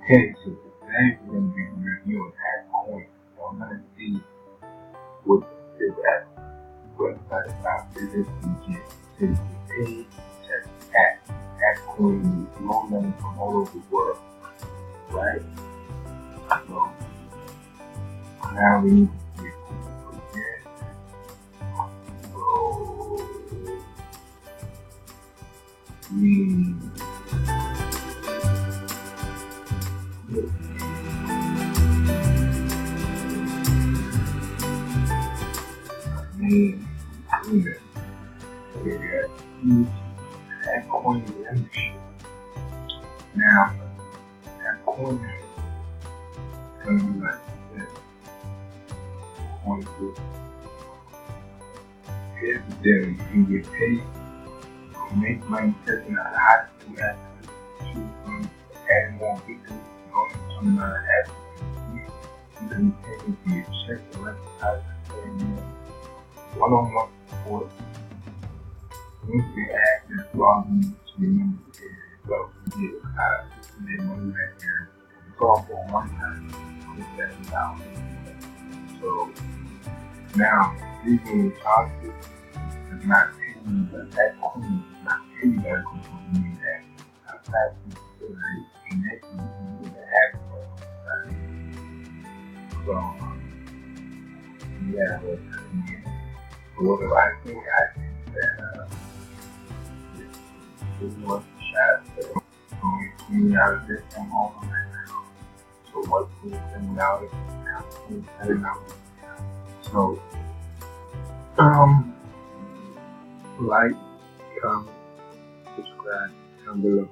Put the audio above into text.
Okay, so today we're going to be reviewing AppCoin. I'm going to see what this website is about. This is legit. So you can pay to AppCoin is loan money from all over the world, right? So now we need to get again. So we name agreement. We got AppCoin membership. Now AppCoin is going to be like this. Evidently, you can get paid, you make money testing out high school athletes, choose from adding more features, on the athletes. You can be taken for your check the rest of the time, one-on-one support. You can access login to remember the area, so you get how to make money back here. It's all for one time, $27. So now, even with charges, it's not paying, but that coin is not paying that coin that outside of the connection to the app. So, yeah, but what I think that this was the shot that only $20 discount on right now. So, what's $27 $27. So, like, comment, subscribe down below.